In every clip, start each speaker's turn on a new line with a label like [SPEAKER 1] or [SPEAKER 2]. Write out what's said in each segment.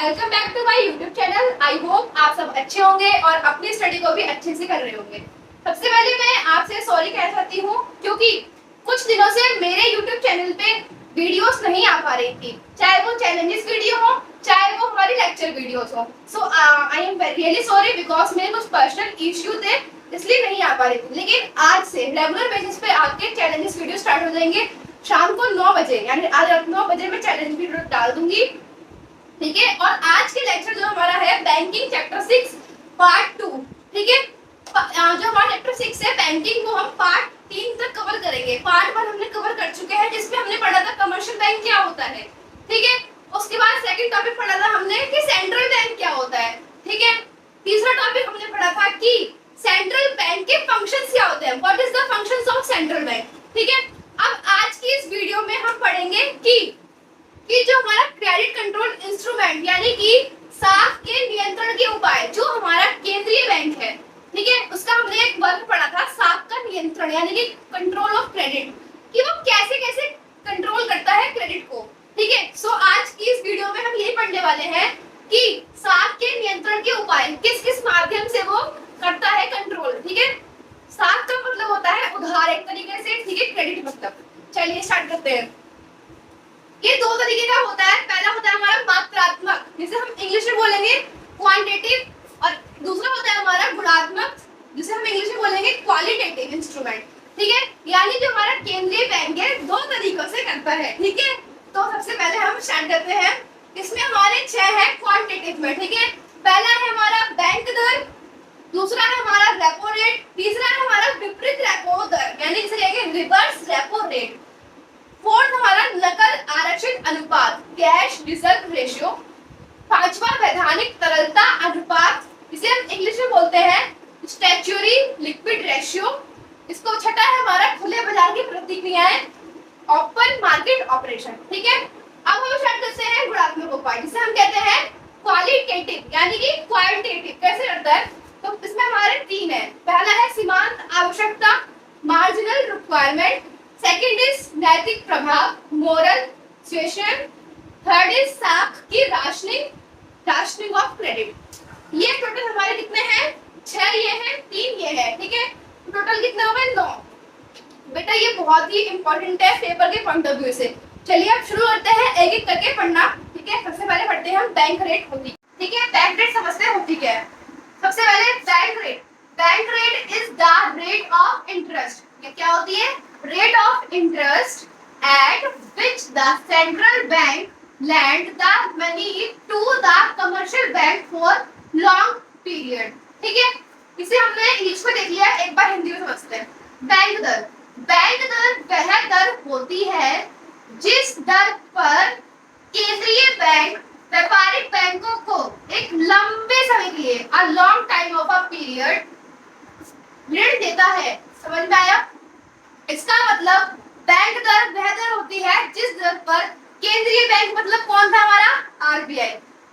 [SPEAKER 1] Welcome back to my YouTube channel. I hope आप सब अच्छे होंगे और अपनी स्टडी को भी अच्छे से कर रहे होंगे। सबसे पहले मैं आपसे सॉरी कहना चाहती हूँ क्योंकि कुछ दिनों से मेरे यूट्यूब चैनल पे वीडियोस नहीं आ पा रही थी, चाहे वो चैलेंजेस वीडियो हो चाहे वो हमारी लेक्चर वीडियोस हो। So I am really sorry because मेरे कुछ पर्सनल इश्यू थे इसलिए नहीं आ पा रही थी। लेकिन आज से रेगुलर बेसिस पे आपके चैलेंजेस वीडियो स्टार्ट हो जाएंगे शाम को 9 बजे, यानी आज रात 9 बजे मैं चैलेंज वीडियो डाल दूंगी, ठीक है। और आज के लेक्चर जो हमारा है बैंकिंग चैप्टर 6 पार्ट 2, ठीक है। जो हमारा चैप्टर 6 है बैंकिंग को हम पार्ट 3 तक कवर करेंगे। पार्ट 1 हमने कवर कर चुके हैं जिसमें हमने पढ़ा था कमर्शियल बैंक क्या होता है, ठीक है। उसके बाद सेकंड टॉपिक पढ़ा था हमने कि सेंट्रल बैंक क्या होता है, ठीक है। तीसरा टॉपिक हमने पढ़ा था कि सेंट्रल बैंक के फंक्शंस क्या होते हैं, what is the functions of central bank, ठीक है। अब आज की इस वीडियो में हम पढ़ेंगे कि जो हमारा क्रेडिट कंट्रोल इंस्ट्रूमेंट यानी कि साख के नियंत्रण के उपाय जो हमारा केंद्रीय बैंक है, ठीक है, उसका हमने एक वर्ग पढ़ा था साख का नियंत्रण यानी कि कंट्रोल ऑफ क्रेडिट, कि वो कैसे कैसे कंट्रोल करता है क्रेडिट को, ठीक है। सो आज की इस वीडियो में हम यही पढ़ने वाले हैं कि साख के नियंत्रण के उपाय किस किस माध्यम से वो करता है कंट्रोल, ठीक है। साख का मतलब होता है उधार एक तरीके से, ठीक है, क्रेडिट मतलब। चलिए स्टार्ट करते हैं। ये दो तरीके का होता है, पहला होता है हमारा मात्रात्मक जिसे हम इंग्लिश में बोलेंगे क्वांटिटेटिव, और दूसरा होता है हमारा गुणात्मक जिसे हम इंग्लिश में बोलेंगे क्वालिटेटिव इंस्ट्रूमेंट, ठीक है। यानी जो हमारा केंद्रीय बैंक है दो तरीकों से करता है, ठीक है। तो सबसे पहले हम स्टार्ट करते हैं। इसमें हमारे 6 है क्वांटिटेटिव में, ठीक है। पहला है हमारा बैंक दर, दूसरा है हमारा रेपो रेट, तीसरा है हमारा विपरीत रेपो दर यानी जिसे कहेंगे रिवर्स रेपो रेट, फोर्थ हमारा नकद आरक्षित अनुपात कैश रिजर्व रेशियो, पांचवा वैधानिक तरलता अनुपात जिसे हम इंग्लिश में बोलते हैं स्टैच्यूरी लिक्विड रेशियो, इसको छठा है हमारा खुले बाजार की प्रतिक्रियाएं ओपन मार्केट ऑपरेशन, ठीक है। अब हम स्टार्ट करते हैं गुणात्मक उपाय जिसे हम कहते हैं क्वालिटेटिव यानी कि क्वालिटेटिव कैसे करता है। तो इसमें हमारे 3 है। पहला है सीमांत आवश्यकता मार्जिनल रिक्वायरमेंट, सेकंड इज नैतिक प्रभाव मोरल सिचुएशन, थर्ड इज साख की राशनिंग ऑफ क्रेडिट। ये टोटल हमारे कितने हैं, 6 ये हैं, 3 ये है, ठीक है। टोटल कितने हो गए, 9। बेटा ये बहुत ही इंपॉर्टेंट है पेपर के पॉइंट ऑफ व्यू से। चलिए अब शुरू करते हैं एक एक करके पढ़ना, ठीक है। सबसे पहले पढ़ते हैं हम बैंक रेट होती, ठीक है। बैंक रेट समझते हैं होती क्या है। सबसे पहले bank rate is the rate of interest, ये क्या होती है, rate of interest at which the central bank lend the money to the commercial bank for long period, ठीक है। इसे हमने इंग्लिश में देख लिया, एक बार हिंदी में समझते हैं। बैंक दर वह दर होती है जिस दर पर केंद्रीय बैंक व्यापारिक बैंकों को एक लंबे समय के लिए a long time of a period ऋण देता है। समझ में आया? इसका मतलब बैंक दर वह दर होती है जिस दर पर केंद्रीय बैंक मतलब कौन था हमारा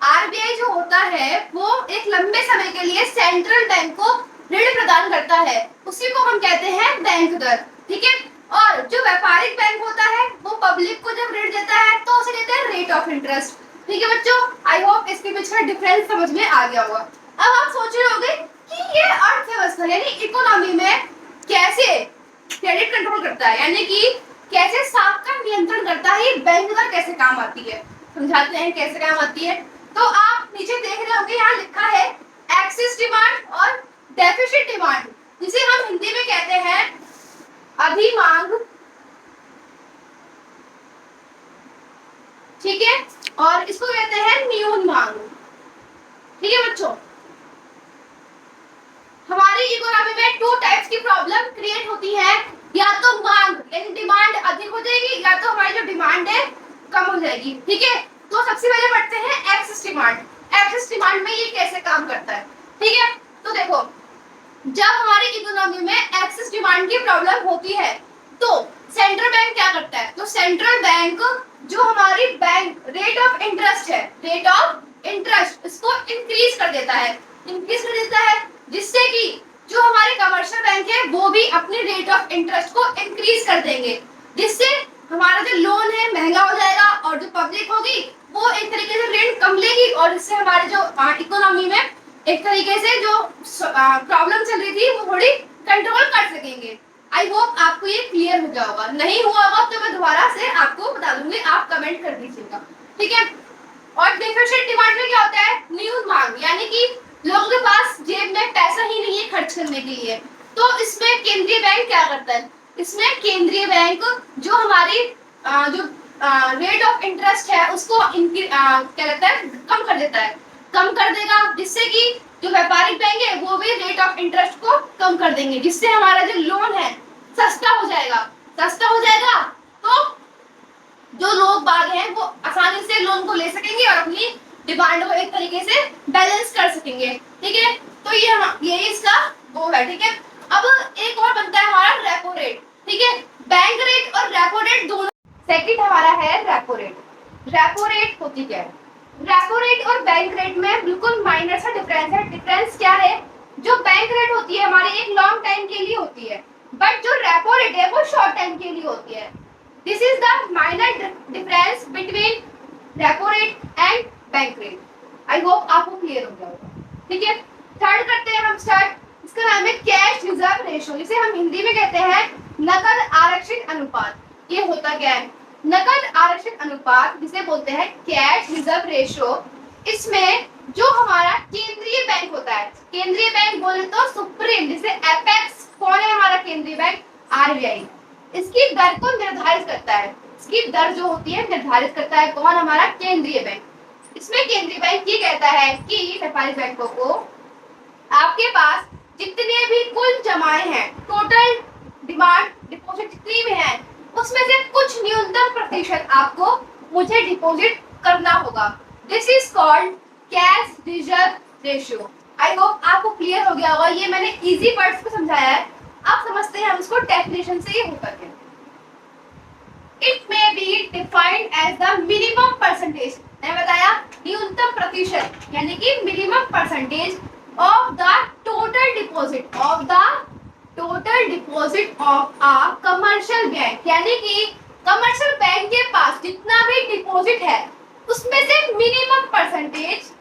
[SPEAKER 1] आरबीआई जो होता है वो एक लंबे समय के लिए सेंट्रल बैंक को ऋण प्रदान करता है, उसी को हम कहते हैं बैंक दर, ठीक है। और जो व्यापारिक बैंक होता है वो पब्लिक को जब ऋण देता है तो उसे देते हैं रेट ऑफ इंटरेस्ट, ठीक है बच्चों। आई होप इसके बीच का डिफरेंस समझ में आ गया होगा। अब आप सोच रहे होंगे कि ये अर्थव्यवस्था यानी इकोनॉमी में कैसे क्रेडिट कंट्रोल करता है, यानी कि कैसे साख का नियंत्रण करता है, ये बैंक दर कैसे काम आती है, समझाते हैं कैसे काम आती है। तो आप नीचे देख रहे होंगे यहाँ लिखा है एक्सेस डिमांड और डेफिसिट डिमांड, जिसे हम हिंदी में कहते हैं अधिमांग, ठीक है, और इसको कहते हैं न्यून मांग, ठीक है बच्चों। हमारी इकोनॉमी में 2 टाइप्स की प्रॉब्लम क्रिएट होती है, या तो मांग यानी डिमांड अधिक हो जाएगी या तो हमारी जो डिमांड है कम हो जाएगी, ठीक है। तो सबसे पहले पढ़ते हैं एक्सेस डिमांड में ये कैसे काम करता है, ठीक है। तो देखो जब हमारी इकोनॉमी में एक्सेस डिमांड की प्रॉब्लम होती है तो सेंट्रल बैंक क्या करता है, तो सेंट्रल बैंक जो हमारी बैंक रेट ऑफ इंटरेस्ट इसको इंक्रीज कर देता है जिससे कि जो हमारे कमर्शियल बैंक है वो भी अपने रेट ऑफ इंटरेस्ट को इंक्रीज कर देंगे, जिससे हमारा जो लोन है महंगा हो जाएगा और जो पब्लिक होगी वो एक तरीके से ऋण कम लेगी और इससे हमारे जो इकोनॉमी में एक तरीके से जो प्रॉब्लम चल रही थी वो थोड़ी कंट्रोल कर सकेंगे। आई होप आपको ये क्लियर हो गया होगा, नहीं हुआ होगा तो मैं दोबारा से आपको बता दूंगी, आप कमेंट कर दीजिएगा, ठीक है। और डेफिसिट डिमांड में क्या होता है, न्यून मांग, यानी कि लोगों के पास जेब में पैसा ही नहीं है खर्च करने के लिए। तो इसमें केंद्रीय बैंक क्या करता है, इसमें केंद्रीय बैंक जो हमारी जो रेट ऑफ इंटरेस्ट है उसको क्या कहता है, कम कर देता है, कम कर देगा, जिससे कि जो व्यापारिक बैंक है वो भी रेट ऑफ इंटरेस्ट को कम कर देंगे, जिससे हमारा जो लोन है सस्ता हो जाएगा। सस्ता हो जाएगा तो जो लोग बाग हैं वो आसानी से लोन को ले सकेंगे और अपनी डिमांड को एक तरीके से बैलेंस कर सकेंगे, ठीक है। तो ये इसका वो है, ठीक है। अब एक और बनता है हमारा रेपो रेट, ठीक है। बैंक रेट और रेपो रेट दोनों। सेकंड हमारा है रेपो रेट। रेपो रेट होती क्या है, रेपो रेट और बैंक रेट में बिल्कुल माइनर सा डिफरेंस है। डिफरेंस क्या है, जो बैंक रेट होती है हमारी एक लॉन्ग टाइम के लिए होती है, बट जो रेपो रेट है वो शॉर्ट टाइम के लिए होती है। This is the minor difference between repo rate and bank rate. I hope आपको क्लियर हो गया होगा, ठीक है। थर्ड करते हैं हम स्टार्ट, इसका नाम है कैश रिजर्व रेशियो, जिसे हम हिंदी में कहते हैं नकद आरक्षित अनुपात। ये होता क्या है, नकद आरक्षित अनुपात जिसे बोलते हैं कैश रिजर्व रेशियो। इसमें जो हमारा केंद्रीय बैंक होता है, केंद्रीय बैंक बोले तो सुप्रीम, जिसे एपेक्स, कौन है हमारा केंद्रीय बैंक, आरबीआई, इसकी दर को निर्धारित करता है। इसकी दर जो होती है निर्धारित करता है कौन, हमारा केंद्रीय बैंक। इसमें केंद्रीय बैंक ये कहता है कि व्यापारिक बैंकों को आपके पास जितने भी कुल जमाएं हैं, टोटल डिमांड डिपॉजिट जितनी भी हैं, उसमें से कुछ न्यूनतम प्रतिशत आपको मुझे डिपॉजिट करना होगा। This is called cash reserve ratio. I hope आपको क्लियर हो गया होगा, ये मैंने इजी वर्ड्स में समझाया है, आप समझते हैं हम इसको डेफिनेशन से ये होता है। It may be defined as the minimum percentage, मैंने बताया न्यूनतम प्रतिशत, यानी कि minimum percentage of the total deposit, of the total deposit of a commercial bank, यानी कि कमर्शियल बैंक के पास जितना भी डिपॉजिट है उसमें से minimum percentage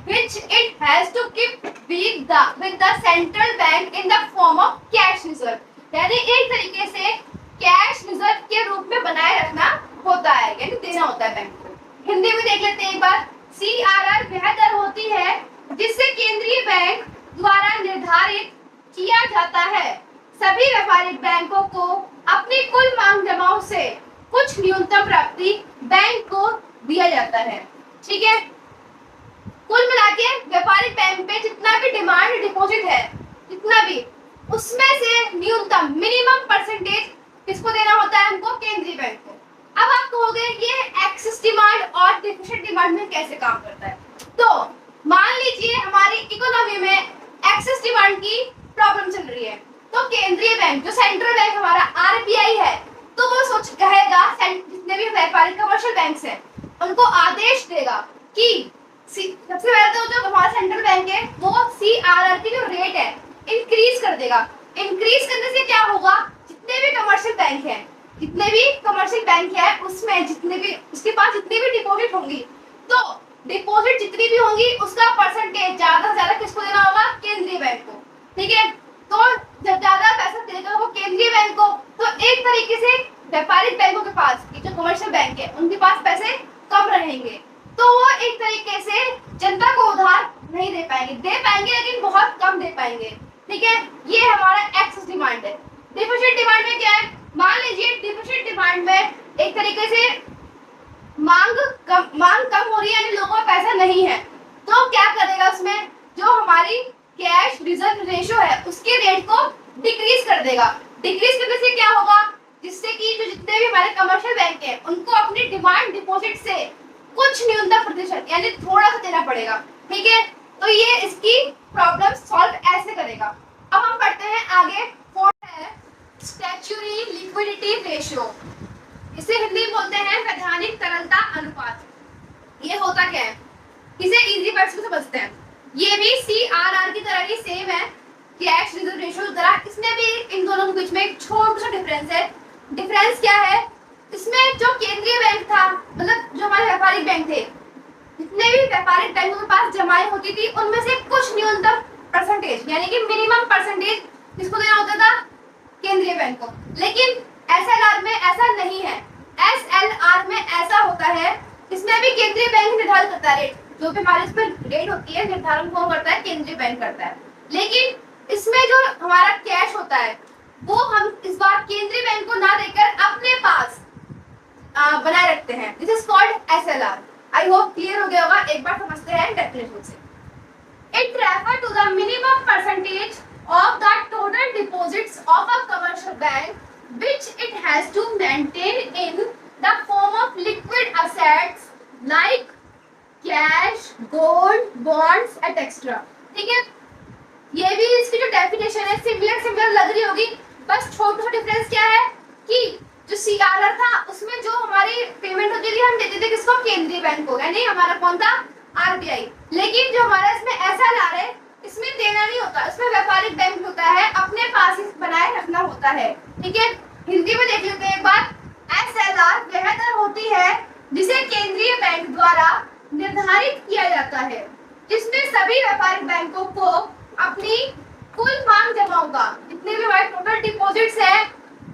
[SPEAKER 1] which it has to keep with the central bank in the form of cash reserve, यानी एक तरीके से कैश रिजर्व के रूप में बनाए रखना होता है, यानी देना होता है बैंक को। हिंदी में देख लेते हैं एक बार। CRR वह दर होती है जिससे केंद्रीय बैंक द्वारा निर्धारित किया जाता है सभी व्यापारिक बैंकों को अपनी कुल मांग जमाओं से कुछ न्यूनतम प्राप्ति बैंक को दिया जाता है, ठीक है। कुल मिला के व्यापारिक बैंक पे जितना भी डिमांड डिपॉजिट है, जितना भी, उसमें से न्यूनतम मिनिमम परसेंटेज किसको देना होता है, हमको केंद्रीय बैंक को। अब आप कहोगे ये एक्सेस डिमांड और डेफिसिट डिमांड में कैसे काम करता है, तो मान लीजिए हमारी इकोनॉमी में एक्सेस डिमांड की प्रॉब्लम चल रही है, तो केंद्रीय बैंक जो सेंट्रल बैंक हमारा आरबीआई है, तो वो सोच कहेगा जितने भी व्यापारिक कमर्शियल बैंक्स हैं उनको आदेश देगा कि सबसे पहले तो जो हमारा सेंट्रल बैंक है वो CRR की जो रेट है इंक्रीज कर देगा। इंक्रीज करने से क्या होगा, जितने भी कमर्शियल बैंक हैं, जितने भी कमर्शियल बैंक है उसमें जितने भी उसके पास जितनी भी डिपॉजिट होंगी, तो डिपॉजिट जितनी भी होंगी उसका परसेंटेज ज्यादा से ज्यादा किसको देना होगा, केंद्रीय बैंक को, ठीक है। तो जब ज्यादा पैसा देगा वो केंद्रीय बैंक को, तो एक तरीके से व्यापारिक बैंकों के पास, जो कमर्शियल बैंक है उनके पास पैसे कम रहेंगे, तो वो एक तरीके से जनता को उधार नहीं दे पाएंगे लेकिन बहुत कम दे पाएंगे, ठीक है। ये हमारा एक्सेस डिमांड है। डिफिसिट डिमांड में क्या है, मान लीजिए डिफिसिट डिमांड में एक तरीके से मांग कम हो रही है, यानी लोगों का पैसा नहीं है, तो क्या करेगा उसमें, जो हमारी कैश रिजर्व रेशियो है उसके रेट को डिक्रीज कर देगा। डिक्रीज करने से क्या होगा, जिससे कि जो जितने भी हमारे कमर्शियल बैंक हैं उनको अपनी डिमांड डिपॉजिट से कुछ न्यूनतम प्रतिशत यानी थोड़ा सा देना पड़ेगा, ठीक है। तो ये इसकी प्रॉब्लम सॉल्व ऐसे करेगा। अब हम पढ़ते हैं आगे। फोर्थ है स्टैच्यूटरी लिक्विडिटी रेशियो, इसे हिंदी में बोलते हैं वैधानिक तरलता अनुपात। ये होता क्या है, इसे इजी वर्ड्स में समझते हैं। ये भी CRR की तरह ही सेम है, कैश रिजर्व रेशियो की तरह। इसमें भी इन दोनों के बीच में एक छोटा सा डिफरेंस है। डिफरेंस क्या है, इसमें जो केंद्रीय बैंक था, मतलब जो हमारे व्यापारिक बैंक थे, जितने भी व्यापारिक बैंकों के पास जमाएं होती थी उनमें से कुछ न्यूनतम परसेंटेज यानी कि मिनिमम परसेंटेज किसको देना होता था? केंद्रीय बैंक को। लेकिन एसएलआर में ऐसा नहीं है। एसएलआर में ऐसा होता है, इसमें भी केंद्रीय बैंक निर्धारित करता है रेट, जो भी हमारे इसमें रेट होती है निर्धारण कौन करता है? केंद्रीय बैंक करता है। लेकिन इसमें जो हमारा कैश होता है वो हम इस बार केंद्रीय बैंक को ना देकर अपने पास बनाए रखते हैं। This is called SLR. I hope clear हो गया होगा। एक बार समझते हैं डेफिनेशन से। It refers to the minimum percentage of the total deposits of a commercial bank which it has to maintain in the form of liquid assets like cash, gold, bonds, etc. ठीक है? ये भी इसकी जो definition है similar लग रही होगी, बस छोटा सा डिफरेंस क्या है कि जो सीआरआर था उसमें जो हमारी पेमेंट होती थी हम देते थे किसको? केंद्रीय बैंक को, यानी हमारा कौन था? आरबीआई। लेकिन जो हमारा इसमें एसएलआर है इसमें देना नहीं होता, इसमें व्यापारिक बैंक होता है, अपने पास ही बनाए रखना होता है। ठीक है, हिंदी में देख लेते हैं एक बार। एसएलआर वह दर होती है जिसे केंद्रीय बैंक द्वारा निर्धारित किया जाता है, जिसमें सभी व्यापारिक बैंकों को अपनी कुल मांग जमाओं का, जितने भी हमारे टोटल डिपॉजिट्स है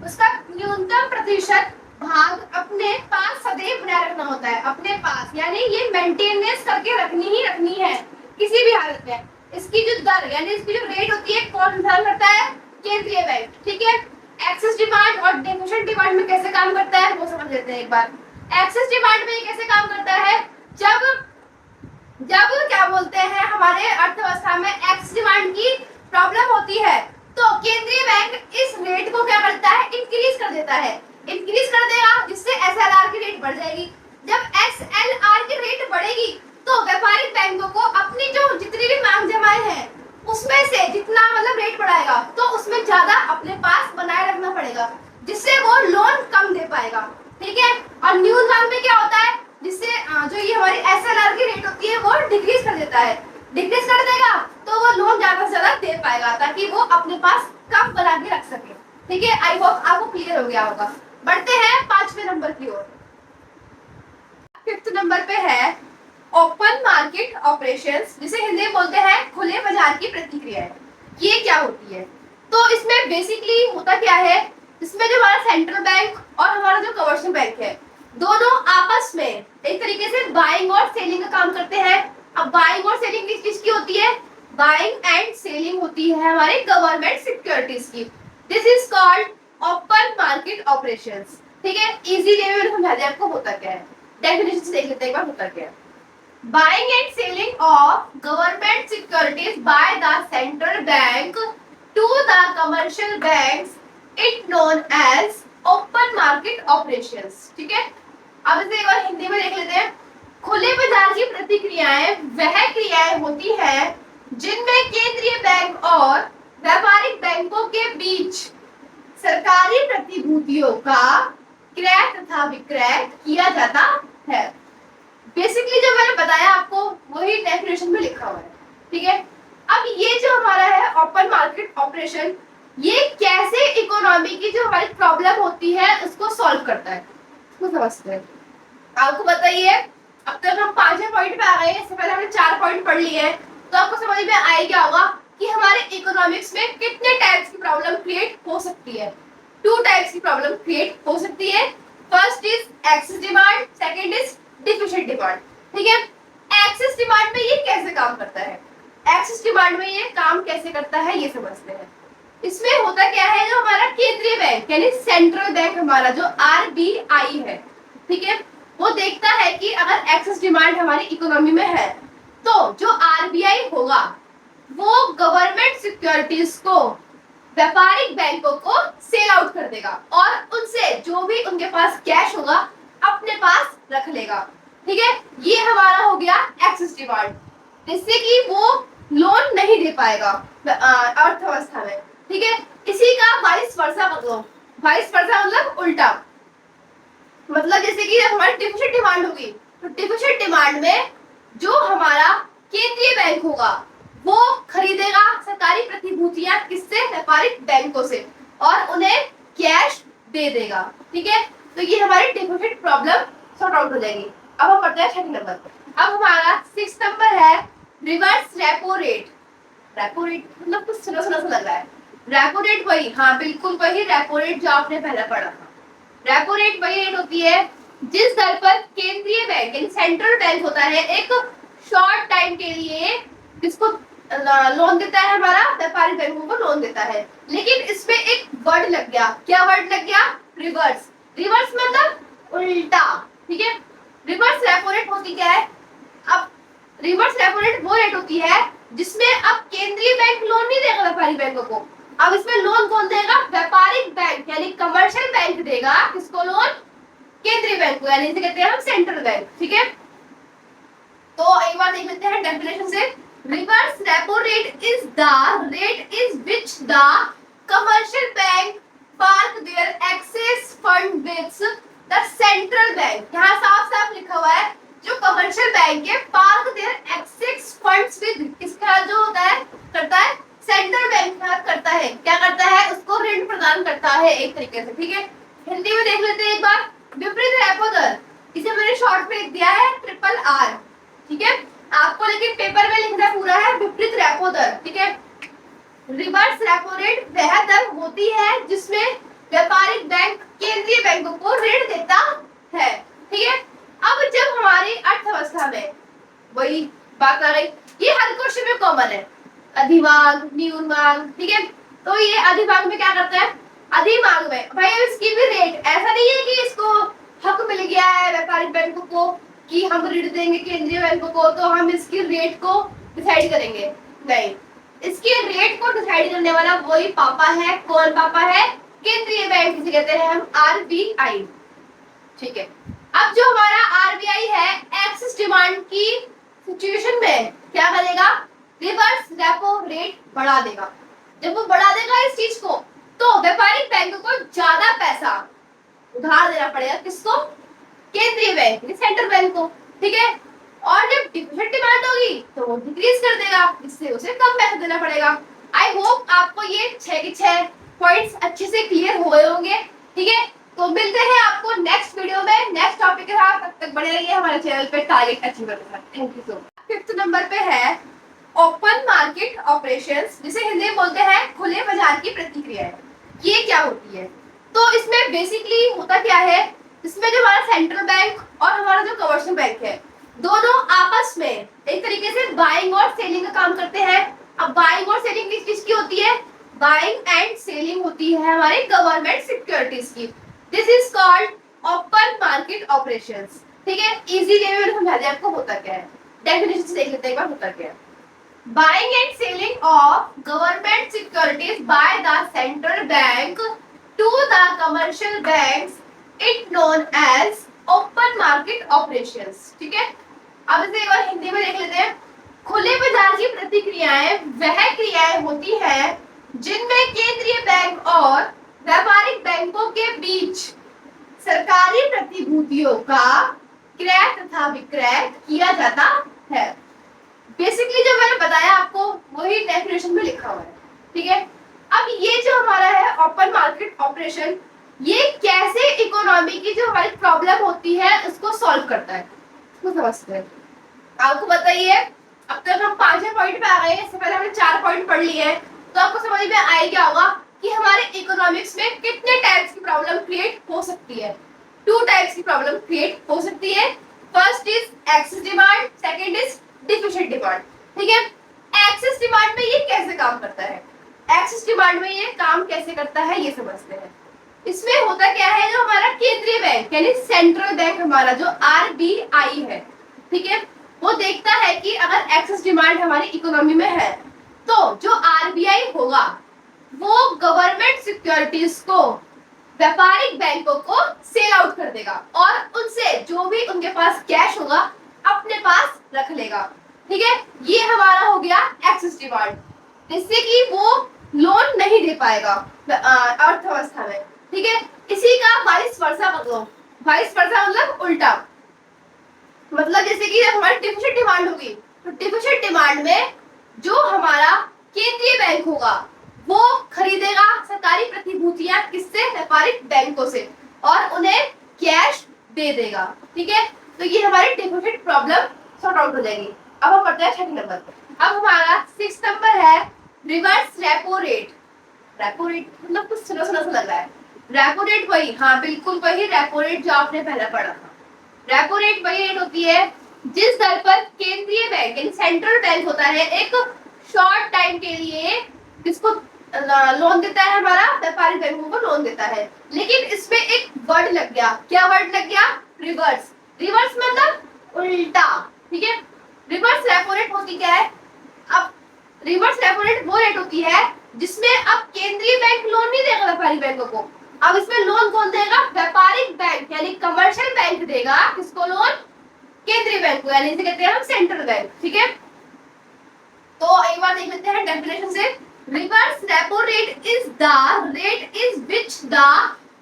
[SPEAKER 1] उसका न्यूनतम प्रतिशत भाग अपने पास सदैव बनाए रखना होता है। अपने पास यानी ये मेंटेनेंस करके रखनी ही रखनी है किसी भी हालत में। इसकी जो दर यानी इसकी जो रेट होती है कौन निर्धारण करता है? केंद्रीय बैंक। ठीक है, एक्सेस डिमांड और डेफिसिट डिमांड में कैसे काम करता है वो समझ लेते हैं एक बार। एक्सेस डिमांड में ये कैसे काम करता है? जब क्या बोलते हैं हमारे अर्थव्यवस्था में एक्सेस डिमांड की प्रॉब्लम होती है तो केंद्रीय बैंक इस रेट को क्या करता है? इंक्रीज कर देता है। इंक्रीज कर देगा जिससे एसएलआर की रेट बढ़ जाएगी। जब एसएलआर की रेट बढ़ेगी तो व्यापारिक बैंकों को अपनी जो जितनी भी मांग जमाएं हैं उसमें से जितना मतलब रेट बढ़ाएगा तो उसमें ज्यादा अपने पास बनाए रखना पड़ेगा, जिससे वो लोन कम दे पाएगा। ठीक है, और न्यून मांग में क्या होता है? जिससे जो ये हमारी एसएलआर की रेट होती है वो डिक्रीज कर देता है। डिक्रीज कर देगा तो वो लोन ज्यादा से ज्यादा दे पाएगा ताकि वो अपने पास कम बना के रख सके। ठीक है, आई होप आपको क्लियर हो गया होगा। बढ़ते हैं 5वें नंबर की ओर। 5th नंबर पे है ओपन मार्केट ऑपरेशंस, जिसे हिंदी में बोलते हैं खुले बाजार की प्रतिक्रियाएं। ये क्या होती है? तो इसमें बेसिकली होता क्या है, इसमें जो हमारा सेंट्रल बैंक और हमारा जो कमर्शियल बैंक है दोनों आपस में एक तरीके से बाइंग और सेलिंग का काम करते हैं। अब बाइंग और सेलिंग किस चीज की होती है? बाइंग एंड सेलिंग होती है हमारे गवर्नमेंट सिक्योरिटीज की। This is called open market operations. ठीक है, इजी वे में समझा दिया आपको होता क्या है। डेफिनेशन से देख लेते हैं एक बार होता क्या है। Buying and selling of government securities by the central bank to the commercial banks it known as open market operations. ठीक है, अब इसे एक बार हिंदी में देख लेते हैं। खुले बाजार की प्रतिक्रियाएं वह क्रियाएं होती हैं जिनमें केंद्रीय बैंक और व्यापारिक बैंकों के बीच सरकारी प्रतिभूतियों का क्रय तथा विक्रय किया जाता है। बेसिकली जो मैंने बताया आपको वही डेफिनेशन में लिखा हुआ है। ठीक है, अब ये जो हमारा है ओपन मार्केट ऑपरेशन, ये कैसे इकोनॉमी की जो हमारी प्रॉब्लम होती है उसको सॉल्व करता है, उसको समझते हैं। आपको बताइए, अब तक हम 5वें पॉइंट पे आ गए हैं। इससे पहले हमने 4 पॉइंट पढ़ लिए हैं, तो आपको समझ में आया क्या होगा कि हमारे इकोनॉमिक्स में कितने टाइप्स की प्रॉब्लम क्रिएट हो सकती है। 2 टाइप्स की प्रॉब्लम क्रिएट हो सकती है। First is excess demand, second is deficit demand. ठीक है, एक्सेस डिमांड में ये कैसे काम करता है? एक्सेस डिमांड में ये काम कैसे करता है ये समझते हैं। इसमें होता क्या है, जो हमारा केंद्रीय बैंक यानी सेंट्रल बैंक हमारा जो आरबीआई है, ठीक है, वो देखता है कि अगर एक्सेस डिमांड हमारी इकोनॉमी में है तो जो आरबीआई होगा वो गवर्नमेंट सिक्योरिटीज को व्यापारिक बैंकों को सेल आउट कर देगा और उनसे जो भी उनके पास कैश होगा अपने पास रख लेगा। ठीक है, ये हमारा हो गया एक्सेस डिमांड, जिससे कि वो लोन नहीं दे पाएगा अर्थव्यवस्था में। ठीक है, इसी का वाइस वर्सा मतलब, वाइस वर्सा मतलब उल्टा, मतलब जैसे कि हमारी डिफिसिट डिमांड होगी तो डिफिसिट डिमांड में जो हमारा केंद्रीय बैंक होगा वो खरीदेगा सरकारी प्रतिभूतियां किससे? व्यापारिक बैंकों से, और उन्हें कैश दे देगा। ठीक है, तो ये हमारी डिफिसिट प्रॉब्लम सॉर्ट आउट हो जाएगी। अब हम पढ़ते हैं 6 नंबर। अब हमारा 6 नंबर है reverse repo rate. Repo rate मतलब कुछ सुना सुना सा लग रहा है। रेपो रेट वही, हाँ बिल्कुल वही रेपो रेट जो आपने पहले पढ़ा था। रेपो रेट वही रेट होती है जिस दर पर केंद्रीय बैंक यानी सेंट्रल बैंक होता है एक शॉर्ट टाइम के लिए जिसको लोन देता है, हमारा व्यापारी बैंकों को लोन देता है। लेकिन इसमें एक वर्ड लग गया। क्या वर्ड लग गया? रिवर्स। रिवर्स मतलब उल्टा, ठीक है। रिवर्स रेपो रेट होती क्या है? अब रिवर्स रेपो रेट वो रेट होती है जिसमें अब केंद्रीय बैंक लोन नहीं देगा व्यापारी बैंकों को। अब इसमें लोन कौन देगा? व्यापारिक बैंक यानी कमर्शियल बैंक देगा। किसको लोन? केंद्रीय बैंक को, यानी इसे कहते हैं हम सेंट्रल बैंक, ठीक है। तो एक बार देख लेते हैं डेफिनेशन से। Reverse repo rate is the rate is which the commercial bank park their excess fund with the central bank. यहाँ साफ साफ लिखा हुआ है जो कमर्शियल बैंक है park their excess funds with, किसका जो होता है करता है? सेंट्रल बैंक करता है। क्या करता है? उसको ऋण प्रदान करता है एक तरीके से, ठीक है। हिंदी में देख लेते हैं एक बार। विपरीत रेपो दर, इसे मैंने शॉर्ट में लिख दिया है RRR, ठीक है। आपको लेकिन पेपर में लिखना पूरा है विपरीत रेपो दर, ठीक है। रिवर्स रेपो रेट वह दर होती है जिसमें व्यापारिक बैंक केंद्रीय बैंकों को ऋण देता है, ठीक है। अब जब हमारी अर्थव्यवस्था में वही बात आ रही, ये हर क्वेश्चन में कॉमन है, अधिमांग न्यून मांग, ठीक है। तो ये अधिमांग में क्या करता है? अधिमांग में भाई इसकी भी रेट, ऐसा नहीं है कि इसको हक मिल गया है व्यापारिक बैंकों को कि हम ऋण देंगे केंद्रीय बैंकों को तो हम इसकी रेट को डिसाइड करेंगे, नहीं। इसके रेट को डिसाइड करने वाला वही पापा है। कौन पापा है? केंद्रीय बैंक, जिसे कहते हैं हम RBI, ठीक है। अब जो हमारा RBI है एक्सेस डिमांड की सिचुएशन में क्या करेगा? रिवर्स रेपो रेट बढ़ा देगा। जब वो बढ़ा देगा इस चीज को तो व्यापारिक बैंकों को ज्यादा पैसा उधार देना पड़ेगा। किसको? केंद्रीय बैंक सेंट्रल बैंक को, ठीक है। और जब डिफिसिट डिमांड होगी तो वो डिक्रीज कर देगा, इससे उसे कम पैसा देना पड़ेगा। आई होप आपको ये 6 के 6 पॉइंट्स अच्छे से क्लियर हो गए होंगे, ठीक है। तो मिलते हैं आपको नेक्स्ट वीडियो में नेक्स्ट टॉपिक के साथ। तब तक बने रहिए हमारे चैनल पे टारगेट अचीवर के साथ। Thank you so much. 5th number पे है ओपन मार्केट ऑपरेशंस, जिसे हिंदी में बोलते हैं खुले बाजार की प्रतिक्रियाएं। ये क्या होती है? तो इसमें बेसिकली होता क्या है, इसमें जो हमारा सेंट्रल बैंक और हमारा जो कमर्शियल बैंक है दोनों आपस में एक तरीके से बाइंग और सेलिंग का काम करते हैं। अब बाइंग और सेलिंग किस चीज की होती है? बाइंग एंड सेलिंग होती है हमारे गवर्नमेंट सिक्योरिटीज की। This is called open market operations, ठीक है। इजी वे में समझा दिया आपको होता क्या है। डेफिनेशन से देख लेते हैं एक बार होता क्या है। Buying and selling of government securities by the central bank to the commercial banks, it known as open market operations, ठीक है। अब इसे एक बार हिंदी में देख लेते हैं। खुले बाजार की प्रतिक्रियाएं वह क्रियाएं होती हैं जिनमें केंद्रीय बैंक और व्यापारिक बैंकों के बीच सरकारी प्रतिभूतियों का क्रय तथा विक्रय किया जाता है। बेसिकली जो मैंने बताया आपको वही डेफिनेशन में लिखा हुआ है, ठीक है। अब ये जो हमारा है ओपन मार्केट ऑपरेशन, ये कैसे इकोनॉमी की जो हमारी प्रॉब्लम होती है उसको सॉल्व करता है, उसको समझते हैं। आपको बताइए अब तक हम 5वें पॉइंट पे आ गए, इससे पहले हमने 4 पॉइंट पढ़ लिए हैं। तो आपको समझ में आया क्या होगा कि हमारे इकोनॉमिक्स में कितने टाइप्स की प्रॉब्लम क्रिएट हो सकती है। 2 टाइप्स की प्रॉब्लम क्रिएट हो सकती है। First is excess demand, second is deficit demand, ठीक है। एक्सेस डिमांड में ये कैसे काम करता है, एक्सेस डिमांड में ये काम कैसे करता है ये समझते हैं। इसमें होता क्या है, जो हमारा केंद्रीय बैंक यानी सेंट्रल बैंक हमारा जो RBI है, ठीक है, वो देखता है कि अगर एक्सेस डिमांड हमारी इकोनॉमी में है तो जो RBI होगा वो गवर्नमेंट सिक्योरिटीज को व्यापारिक बैंकों को सेल आउट कर देगा और उनसे जो भी उनके पास कैश होगा अपने पास रख लेगा, ठीक है। ये हमारा हो गया एक्सेस डिमांड, जिससे कि वो लोन नहीं दे पाएगा अर्थव्यवस्था में, ठीक है। इसी का वाइस वर्सा मतलब, वाइस वर्सा मतलब उल्टा, मतलब जैसे कि जब हमारी डिफिसिट डिमांड होगी तो डिफिसिट डिमांड में जो हमारा केंद्रीय बैंक होगा वो खरीदेगा सरकारी प्रतिभूतियां किससे? व्यापारिक बैंकों से, और उन्हें कैश दे देगा। ठीक है, तो ये हमारी डिफिसिट प्रॉब्लम सॉर्ट आउट हो जाएगी। अब हम पढ़ते हैं 6 नंबर पर। अब हमारा 6 नंबर है reverse repo rate. Repo rate मतलब कुछ सुना सुना सा लग रहा है। रेपो रेट वही, हाँ बिल्कुल वही रेपो रेट जो आपने पहले पढ़ा था। रेपो रेट वही रेट होती है जिस दर पर केंद्रीय बैंक यानी सेंट्रल बैंक होता है एक शॉर्ट टाइम के लिए किसको लोन देता है, हमारा व्यापारिक बैंकों को लोन देता है। लेकिन इसमें एक वर्ड लग गया, क्या वर्ड लग गया? रिवर्स। रिवर्स मतलब उल्टा। ठीक है, रिवर्स रेपो रेट होती क्या है? अब रिवर्स रेपो रेट वो रेट होती है जिसमें अब केंद्रीय बैंक लोन नहीं देगा व्यापारिक बैंकों को। अब इसमें लोन कौन देगा? व्यापारिक बैंक यानी कमर्शियल बैंक देगा। किसको लोन? केंद्रीय बैंक को, यानी इसे कहते हैं हम सेंट्रल बैंक। ठीक है, तो एक बार देख लेते हैं डेफिनेशन से। Reverse repo rate is the rate is which the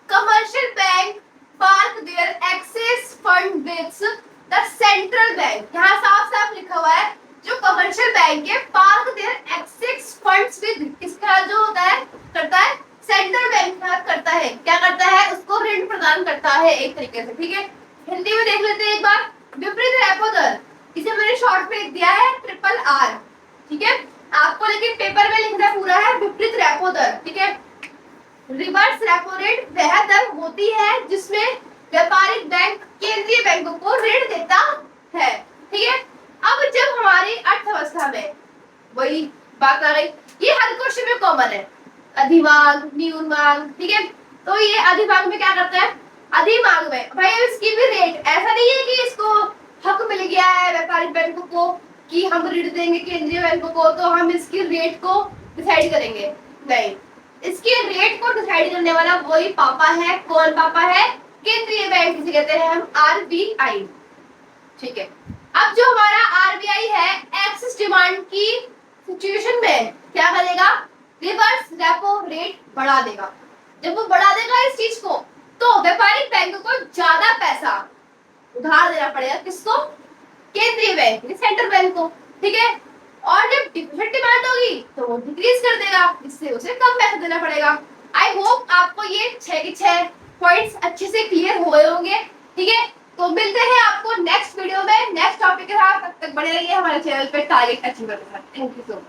[SPEAKER 1] commercial bank park their excess fund with the central bank. यहाँ साफ साफ लिखा हुआ है जो कमर्शियल बैंक है park their excess funds with, किसका जो होता है करता है? सेंट्रल बैंक करता है। क्या करता है? उसको ऋण प्रदान करता है एक तरीके से। ठीक है, हिंदी में देख लेते हैं एक बार। विपरीत रेपो दर, इसे मैंने शॉर्ट में दिया है RRR। ठीक है, आपको लेकिन पेपर में लिखना पूरा है विपरीत रेपो दर। ठीक है, रिवर्स रेपो रेट वह दर होती है जिसमें व्यापारिक बैंक केंद्रीय बैंकों को ऋण देता है। ठीक है, अब जब हमारी अर्थव्यवस्था में वही बात आ गई, ये हर क्वेश्चन में कॉमन है, अधिमांग न्यून मांग। ठीक है, तो ये अधिमांग में क्या करता है? अधिमांग में भाई इसकी भी रेट, ऐसा नहीं है कि इसको हक मिल गया है व्यापारिक बैंकों को कि हम ऋण देंगे केंद्रीय बैंकों को तो हम इसकी रेट को डिसाइड करेंगे। नहीं, इसके रेट को डिसाइड करने वाला वही पापा है। कौन पापा है? केंद्रीय बैंक, जिसे कहते हैं हम RBI। ठीक है, अब जो हमारा RBI है एक्सिस डिमांड की सिचुएशन में क्या करेगा? रिवर्स रेपो रेट बढ़ा देगा। जब वो बढ़ा देगा इस चीज को तो व्यापारिक बैंकों को ज्यादा पैसा उधार देना पड़ेगा। किसको? केंद्रीय बैंक सेंट्रल बैंक को। ठीक है, और जब डिफिसिट डिमांड होगी तो वो डिक्रीज कर देगा, इससे उसे कम पैसा देना पड़ेगा। आई होप आपको ये 6 के 6 पॉइंट्स अच्छे से क्लियर हुए होंगे। ठीक है, तो मिलते हैं आपको नेक्स्ट वीडियो में नेक्स्ट टॉपिक के साथ। तब तक बने रहिए हमारे चैनल पे टारगेट अचीवर के साथ। Thank you so much.